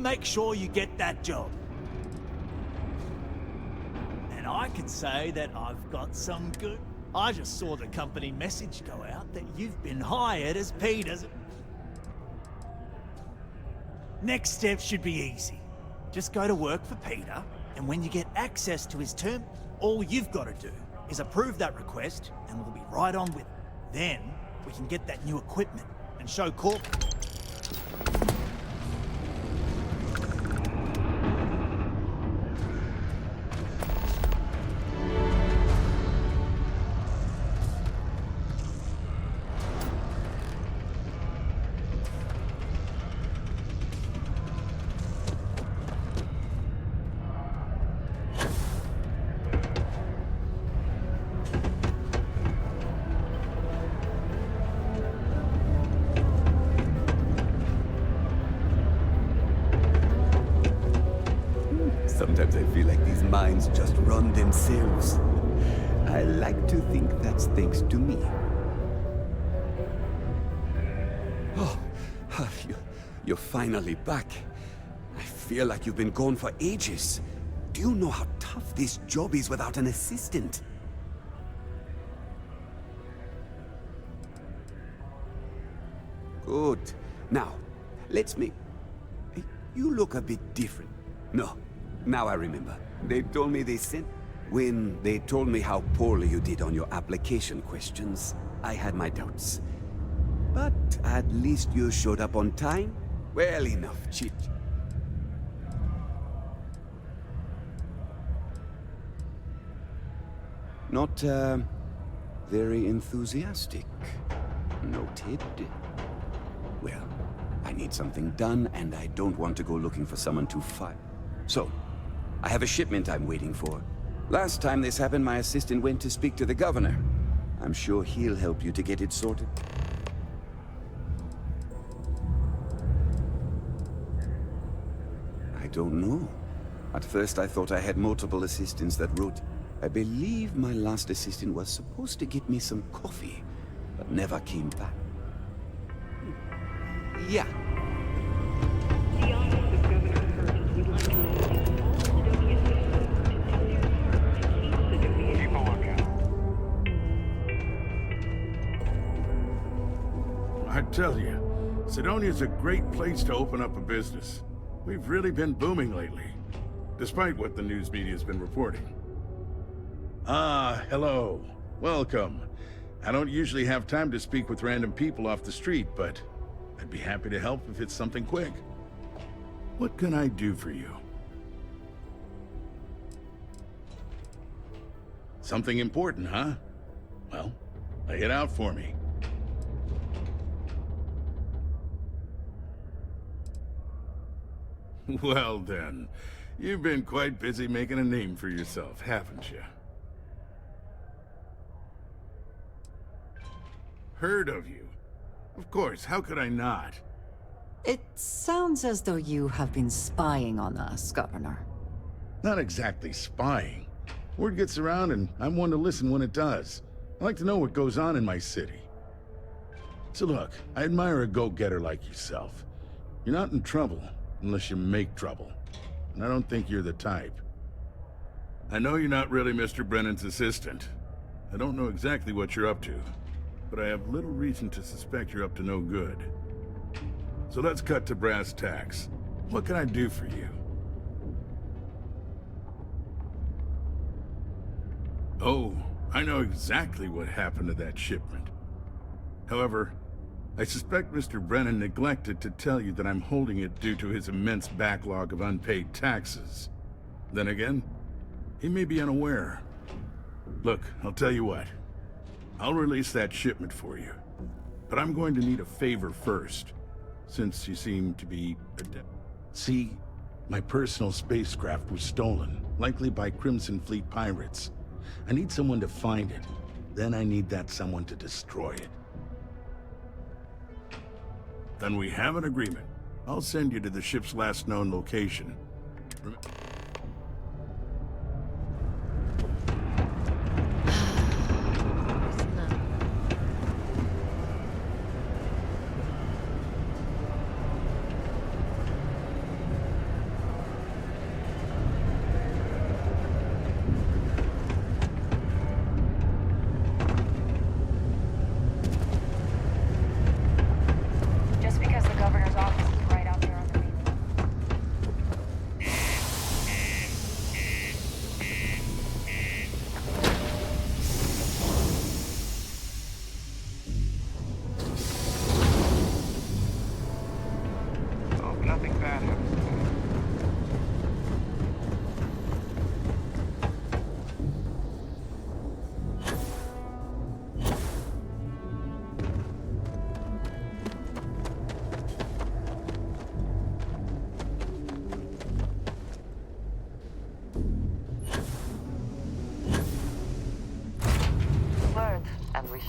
make sure you get that job. And I can say that I've got some good... I just saw the company message go out that you've been hired as Peter's... Next step should be easy. Just go to work for Peter, and when you get access to his term, all you've got to do is approve that request, and we'll be right on with it. Then, we can get that new equipment and show Corp... Sometimes I feel like these minds just run themselves. I like to think that's thanks to me. Oh, you're finally back. I feel like you've been gone for ages. Do you know how tough this job is without an assistant? Good. Now, let's make... You look a bit different. No. Now I remember. They told me they sent... When they told me how poorly you did on your application questions, I had my doubts. But at least you showed up on time. Well enough, chit. Not, very enthusiastic. Noted. Well, I need something done, and I don't want to go looking for someone to fire. So, I have a shipment I'm waiting for. Last time this happened, my assistant went to speak to the governor. I'm sure he'll help you to get it sorted. I don't know. At first I thought I had multiple assistants that wrote. I believe my last assistant was supposed to get me some coffee, but never came back. Yeah. The office of Governor Hurst would like to release all Sidonia citizens to tell their clerk to keep Sidonia. Keep a lookout. I tell you, Sidonia's a great place to open up a business. We've really been booming lately, despite what the news media's been reporting. Ah, hello. Welcome. I don't usually have time to speak with random people off the street, but I'd be happy to help if it's something quick. What can I do for you? Something important, huh? Well, lay it out for me. Well then, you've been quite busy making a name for yourself, haven't you? Heard of you. Of course, how could I not? It sounds as though you have been spying on us, Governor. Not exactly spying. Word gets around and I'm one to listen when it does. I like to know what goes on in my city. So look, I admire a go-getter like yourself. You're not in trouble unless you make trouble. And I don't think you're the type. I know you're not really Mr. Brennan's assistant. I don't know exactly what you're up to, but I have little reason to suspect you're up to no good. So let's cut to brass tacks. What can I do for you? Oh, I know exactly what happened to that shipment. However, I suspect Mr. Brennan neglected to tell you that I'm holding it due to his immense backlog of unpaid taxes. Then again, he may be unaware. Look, I'll tell you what. I'll release that shipment for you. But I'm going to need a favor first, since you seem to be adept. See, my personal spacecraft was stolen, likely by Crimson Fleet pirates. I need someone to find it. Then I need that someone to destroy it. Then we have an agreement. I'll send you to the ship's last known location.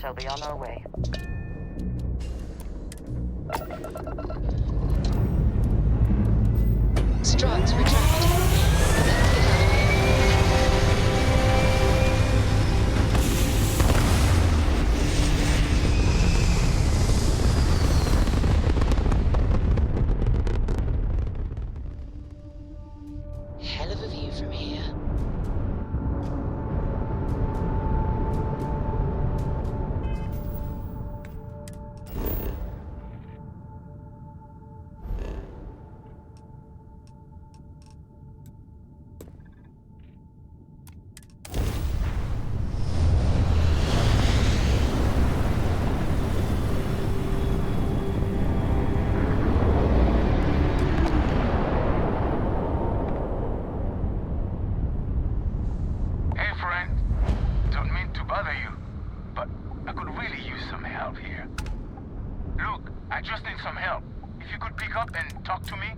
shall be on our way. Struts retracted. Let's get out of here. Hell of a view from here. Hey friend, don't mean to bother you, but I could really use some help here. Look, I just need some help. If you could pick up and talk to me.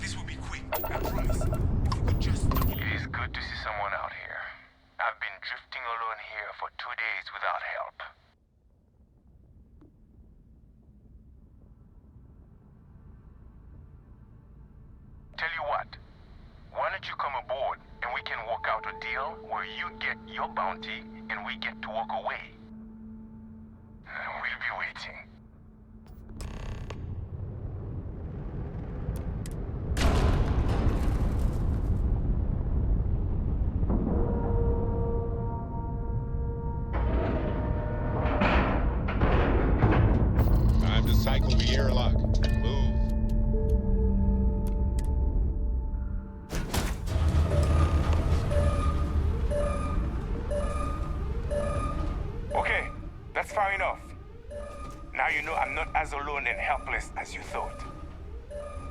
This will be quick, I promise. If you could just... It is good to see someone out here. I've been drifting alone here for 2 days without help. Tell you what, why don't you come aboard and we can work out a deal where you get your bounty and we get to walk away. We'll be waiting. Time to cycle the airlock. Move. Okay, that's far enough. Now you know I'm not as alone and helpless as you thought.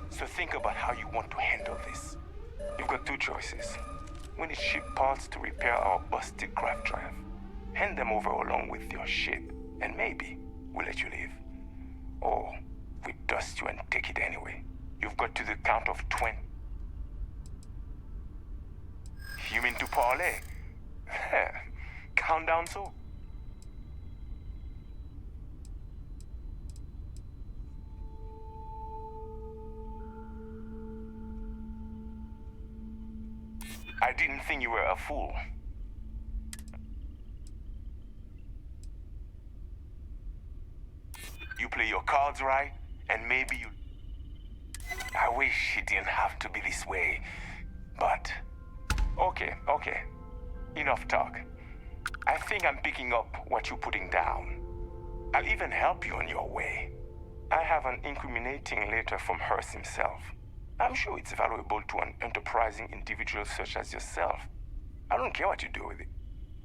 So think about how you want to handle this. You've got 2 choices. We need ship parts to repair our busted craft drive. Hand them over along with your ship, and maybe we'll let you leave. Or we dust you and take it anyway. You've got to the count of 20. You mean to parlay? Count down so. I didn't think you were a fool. You play your cards right, and maybe you... I wish it didn't have to be this way, but... Okay. Enough talk. I think I'm picking up what you're putting down. I'll even help you on your way. I have an incriminating letter from Hearst himself. I'm sure it's valuable to an enterprising individual such as yourself. I don't care what you do with it.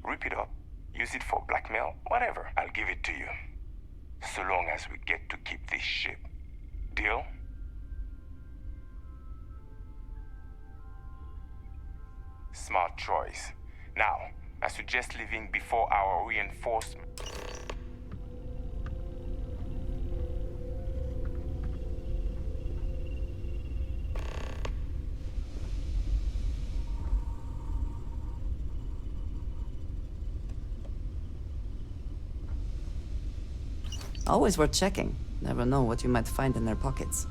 Rip it up, use it for blackmail, whatever. I'll give it to you. So long as we get to keep this ship. Deal? Smart choice. Now, I suggest leaving before our reinforcement. Always worth checking. Never know what you might find in their pockets.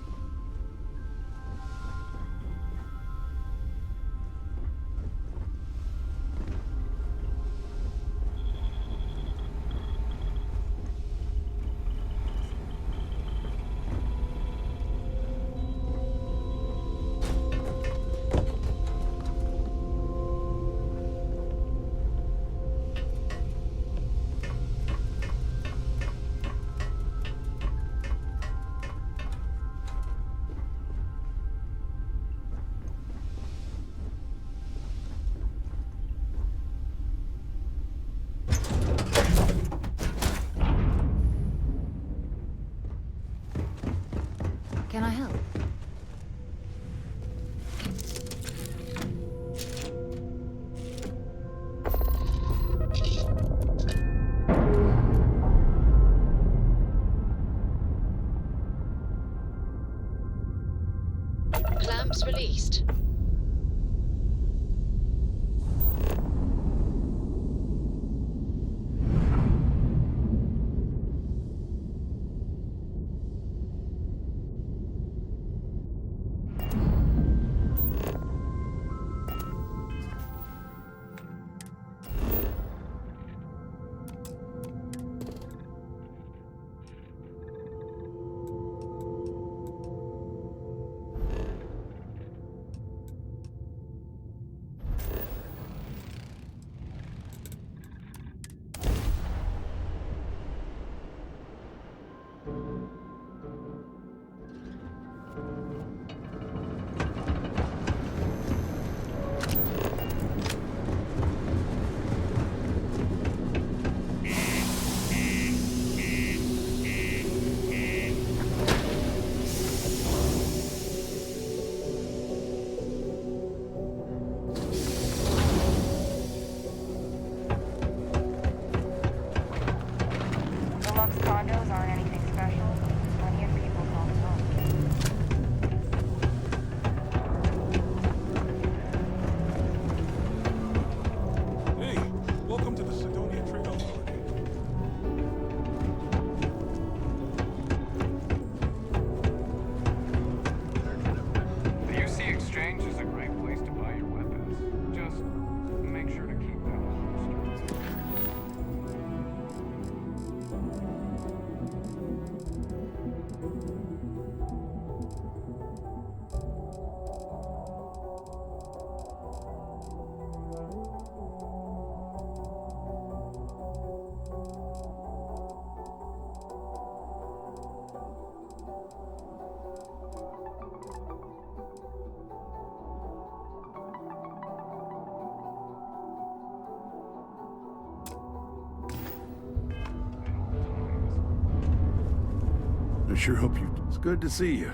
I sure hope you... It's good to see you.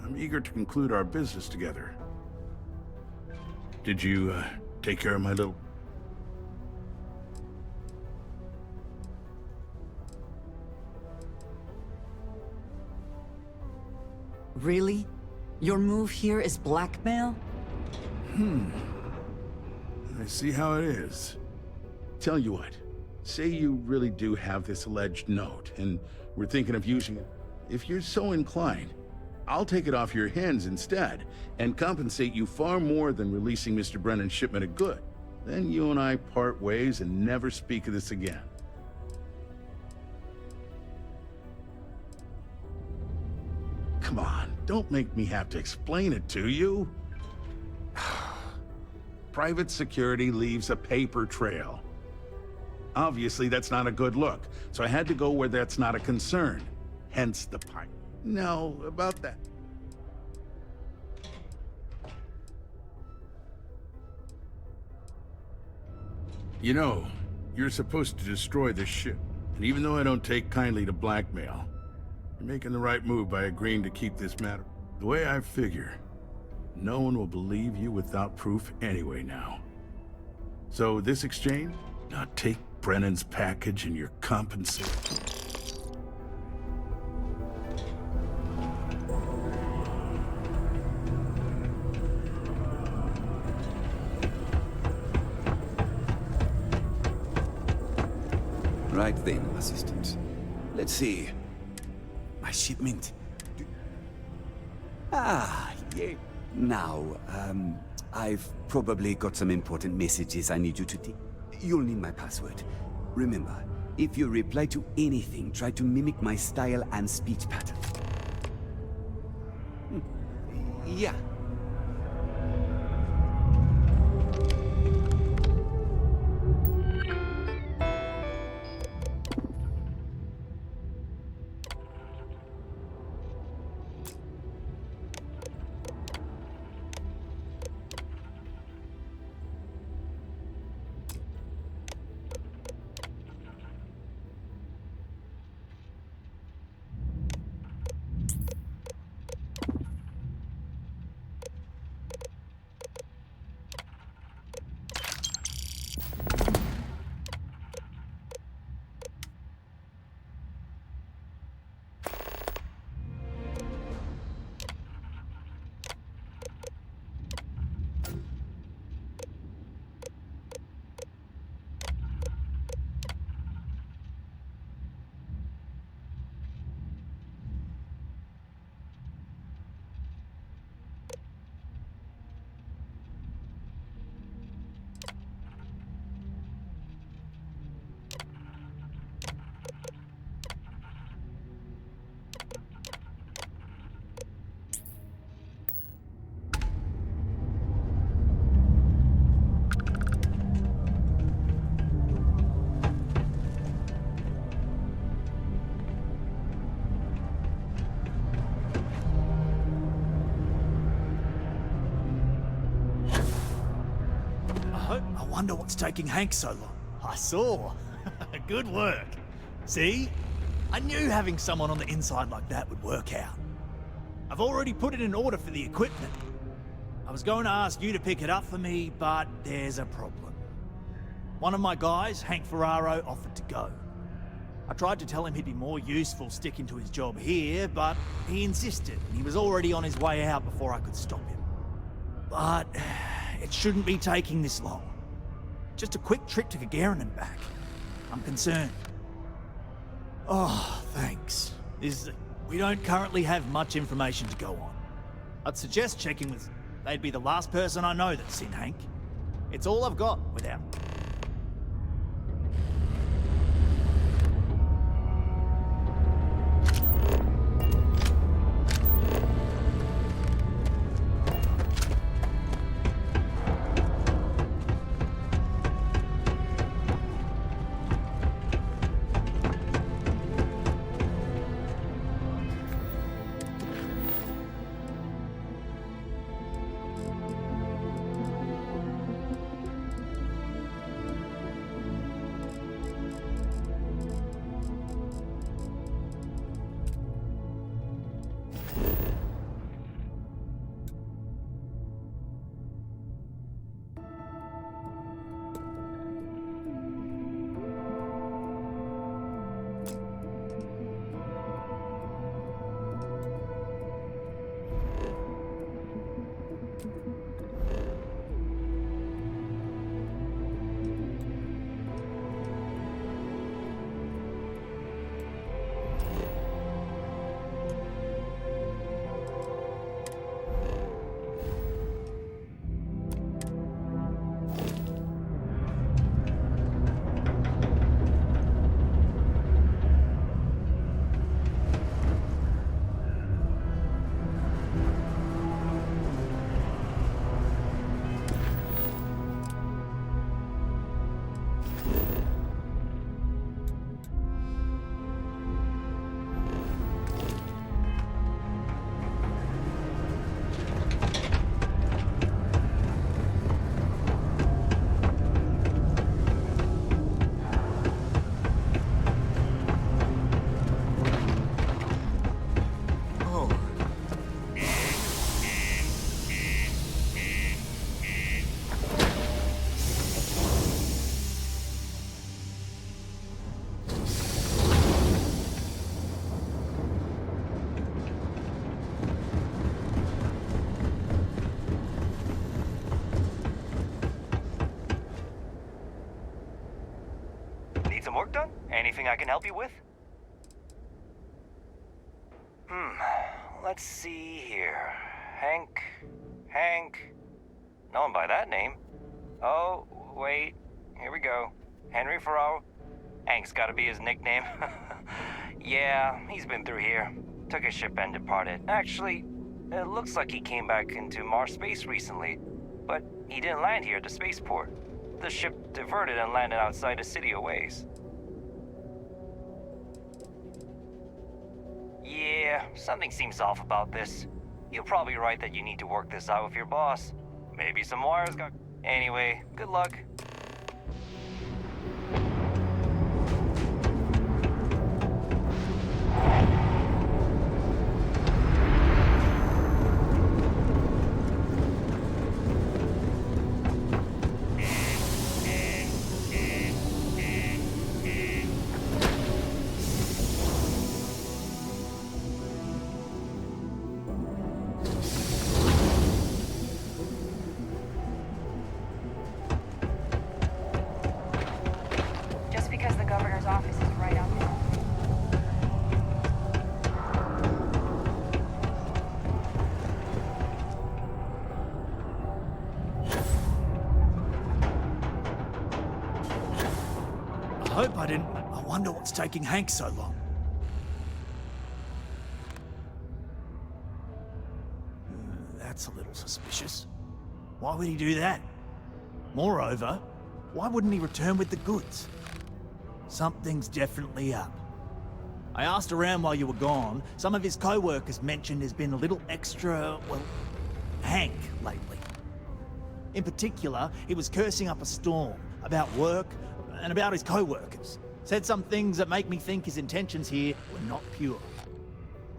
I'm eager to conclude our business together. Did you, take care of my little... Really? Your move here is blackmail? I see how it is. Tell you what, say you really do have this alleged note, and we're thinking of using it. If you're so inclined, I'll take it off your hands instead, and compensate you far more than releasing Mr. Brennan's shipment of goods. Then you and I part ways and never speak of this again. Come on, don't make me have to explain it to you. Private security leaves a paper trail. Obviously, that's not a good look, so I had to go where that's not a concern. Hence the pipe. No, about that. You know, you're supposed to destroy this ship. And even though I don't take kindly to blackmail, you're making the right move by agreeing to keep this matter. The way I figure, no one will believe you without proof anyway now. So this exchange, not take Brennan's package and your compensation. Right then, assistant. Let's see. My shipment. Ah, yeah. Now, I've probably got some important messages I need you to take. You'll need my password. Remember, if you reply to anything, try to mimic my style and speech pattern. Yeah. I wonder what's taking Hank so long. I saw. Good work. See? I knew having someone on the inside like that would work out. I've already put it in order for the equipment. I was going to ask you to pick it up for me, but there's a problem. One of my guys, Hank Ferraro, offered to go. I tried to tell him he'd be more useful sticking to his job here, but he insisted, and he was already on his way out before I could stop him. But it shouldn't be taking this long. Just a quick trip to Gagarin and back. I'm concerned. Oh, thanks. We don't currently have much information to go on. I'd suggest checking with... They'd be the last person I know that's seen Hank. It's all I've got without... Anything I can help you with? Let's see here. Hank. No one by that name. Oh, wait. Here we go. Henry Farrow. Hank's gotta be his nickname. Yeah, he's been through here. Took his ship and departed. Actually, it looks like he came back into Mars space recently, but he didn't land here at the spaceport. The ship diverted and landed outside the city a ways. Yeah, something seems off about this. You're probably right that you need to work this out with your boss. Maybe some wires got... Anyway, good luck. I wonder what's taking Hank so long. That's a little suspicious. Why would he do that? Moreover, why wouldn't he return with the goods? Something's definitely up. I asked around while you were gone. Some of his co-workers mentioned there's been a little extra, well, Hank lately. In particular, he was cursing up a storm about work and about his co-workers. Said some things that make me think his intentions here were not pure.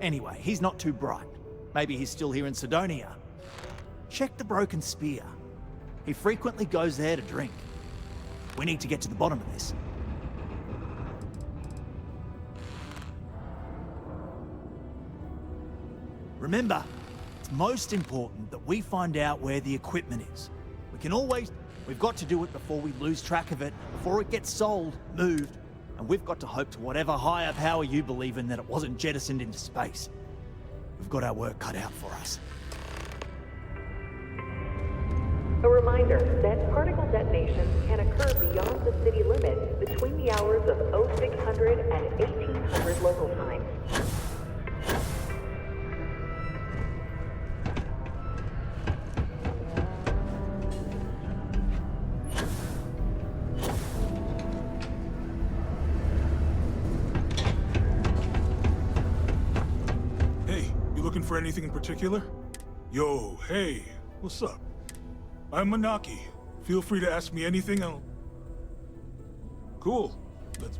Anyway, he's not too bright. Maybe he's still here in Sidonia. Check the Broken Spear. He frequently goes there to drink. We need to get to the bottom of this. Remember, it's most important that we find out where the equipment is. We've got to do it before we lose track of it, before it gets sold, moved, and we've got to hope to whatever higher power you believe in that it wasn't jettisoned into space. We've got our work cut out for us. A reminder that particle detonations can occur beyond the city limits between the hours of 0600 and 1800 local time. Looking for anything in particular? Yo, hey, what's up? I'm Manaki. Feel free to ask me anything. Cool. Let's...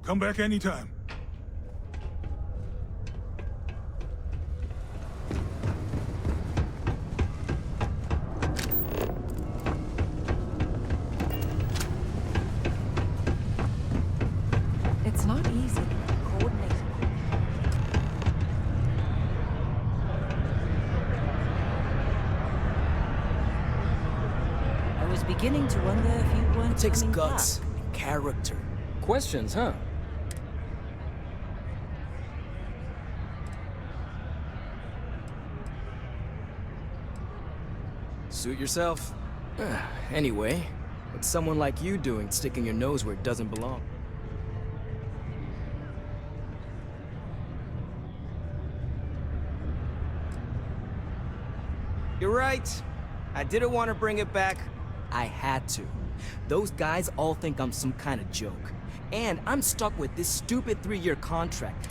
Come back anytime. It's not easy coordinating. I was beginning to wonder if you weren't It takes coming guts back. and character. Questions, huh? Suit yourself. Anyway, what's someone like you doing sticking your nose where it doesn't belong? You're right. I didn't want to bring it back. I had to. Those guys all think I'm some kind of joke. And I'm stuck with this stupid 3-year contract.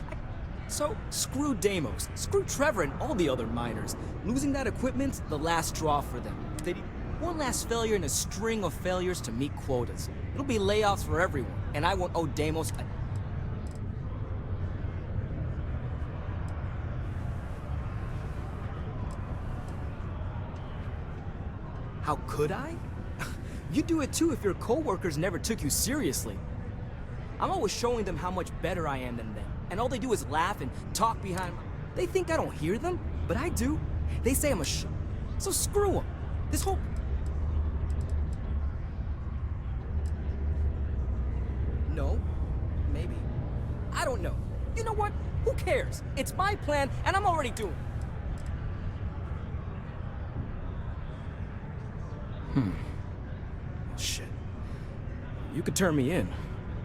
So, screw Deimos, screw Trevor and all the other miners. Losing that equipment's the last straw for them. They need one last failure in a string of failures to meet quotas. It'll be layoffs for everyone, and I won't owe Deimos a... How could I? You'd do it too if your coworkers never took you seriously. I'm always showing them how much better I am than them, and all they do is laugh and talk behind my... They think I don't hear them, but I do. They say I'm a so screw them. This whole... No. Maybe. I don't know. You know what? Who cares? It's my plan, and I'm already doing it. Shit. You could turn me in.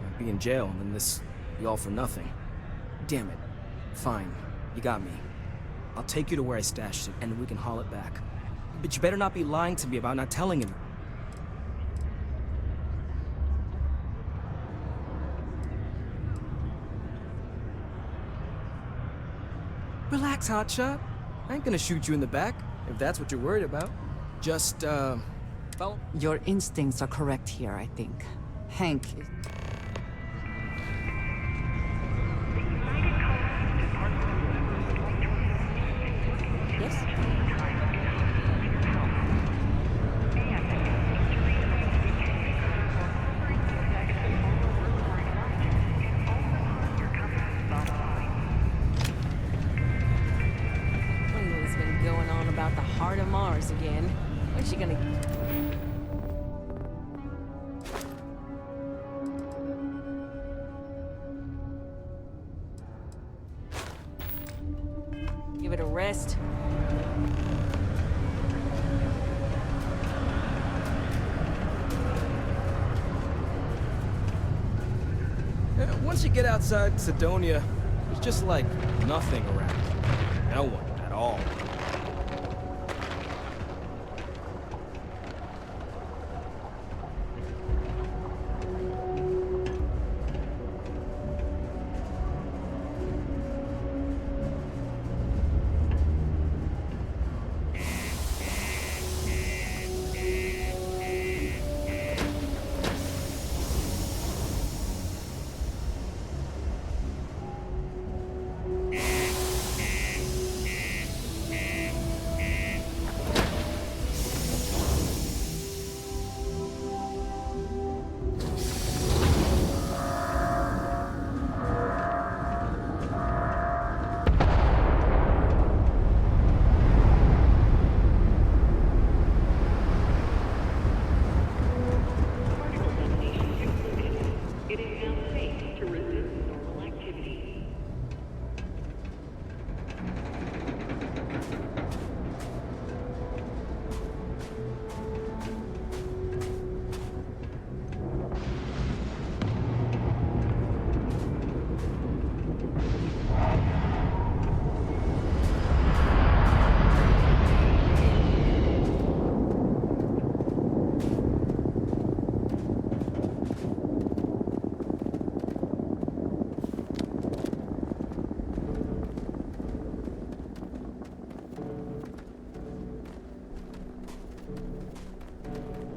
I'd be in jail, and then this be all for nothing. Damn it. Fine. You got me. I'll take you to where I stashed it, and we can haul it back. But you better not be lying to me about not telling anyone. Relax, hotshot. I ain't gonna shoot you in the back, if that's what you're worried about. Just, follow... Your instincts are correct here, I think. Hank is... Yes? What's been going on about the heart of Mars again? When's she gonna... Give it a rest. Once you get outside Sidonia, there's just like nothing around. No one at all.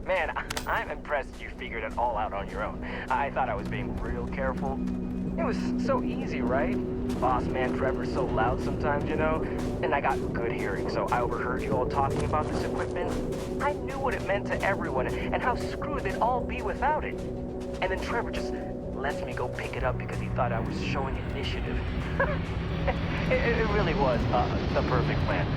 Man, I'm impressed you figured it all out on your own. I thought I was being real careful. It was so easy, right? Boss man Trevor's so loud sometimes, you know? And I got good hearing, so I overheard you all talking about this equipment. I knew what it meant to everyone and how screwed they'd all be without it. And then Trevor just lets me go pick it up because he thought I was showing initiative. It really was the perfect plan.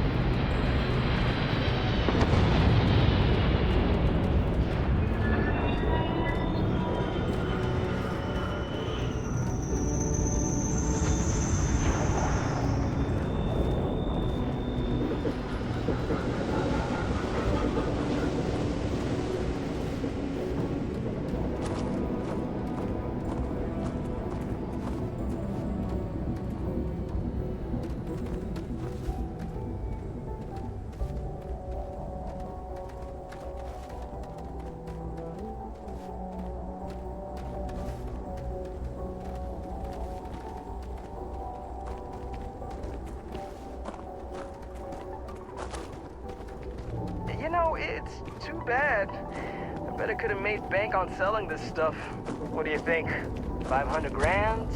bad. I bet I could have made bank on selling this stuff. What do you think? 500 grand?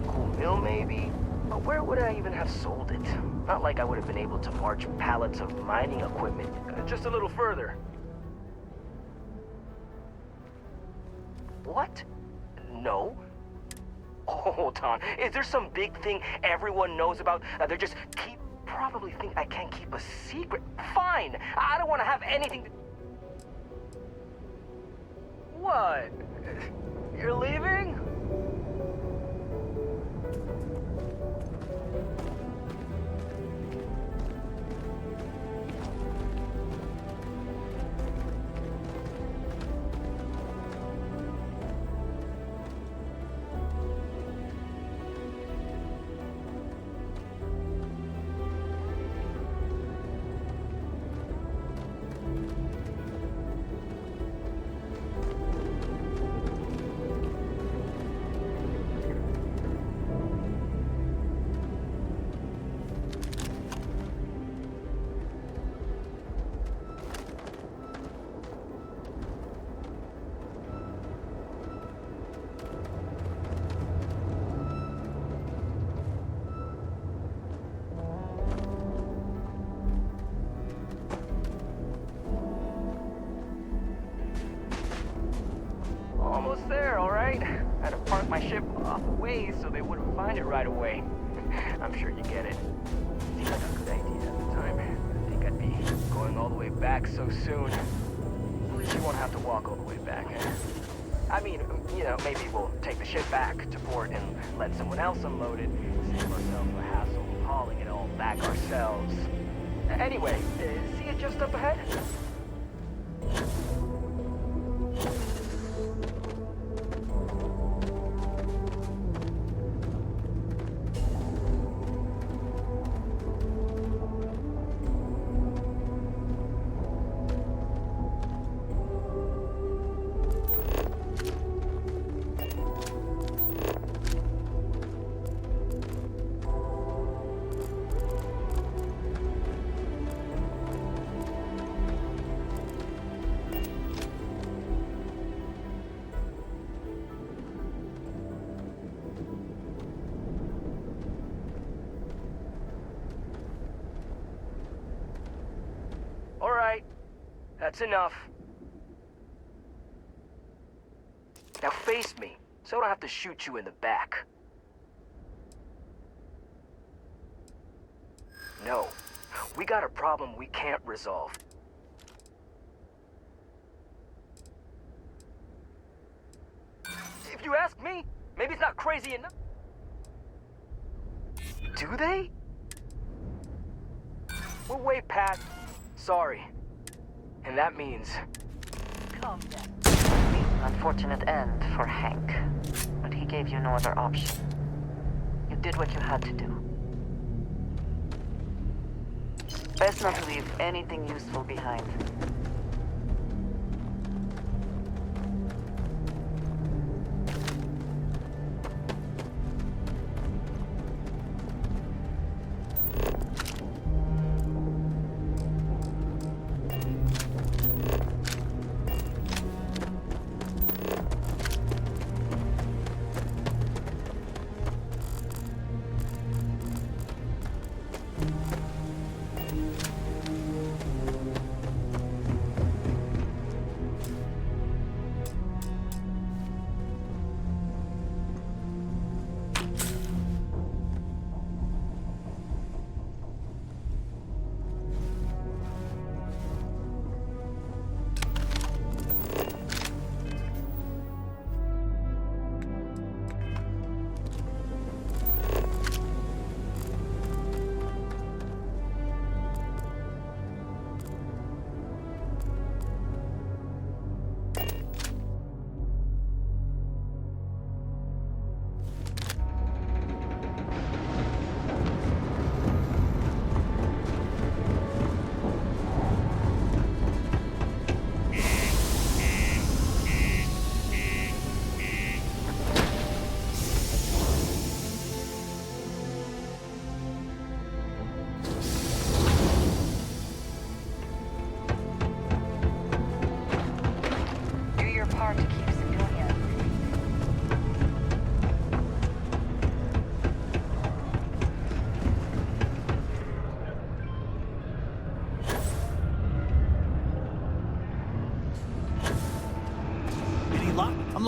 Cool mill, maybe? But where would I even have sold it? Not like I would have been able to march pallets of mining equipment just a little further. What? No. Hold on. Is there some big thing everyone knows about that they just probably think I can't keep a secret? Fine. I don't want to have anything to... What? You're leaving? Almost there, all right? I had to park my ship off a ways so they wouldn't find it right away. I'm sure you get it. Seemed like a good idea at the time. I think I'd be going all the way back so soon. At least you won't have to walk all the way back, eh? I mean, you know, maybe we'll take the ship back to port and let someone else unload it, save ourselves the hassle of hauling it all back ourselves. Anyway, see it just up ahead? All right, that's enough. Now face me, so I don't have to shoot you in the back. No, we got a problem we can't resolve. If you ask me, maybe it's not crazy enough. Do they? We're way past... Sorry. And that means... Calm down. Unfortunate end for Hank. But he gave you no other option. You did what you had to do. Best not to leave anything useful behind.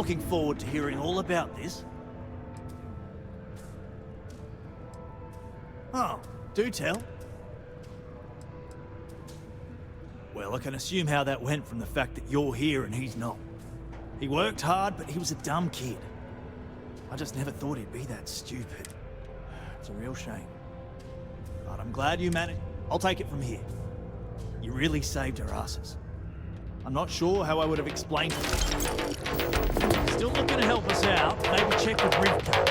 looking forward to hearing all about this. Oh, do tell. Well, I can assume how that went from the fact that you're here and he's not. He worked hard, but he was a dumb kid. I just never thought he'd be that stupid. It's a real shame. But I'm glad you managed. I'll take it from here. You really saved our asses. I'm not sure how I would have explained it. Still looking to help us out, maybe check with Rivka.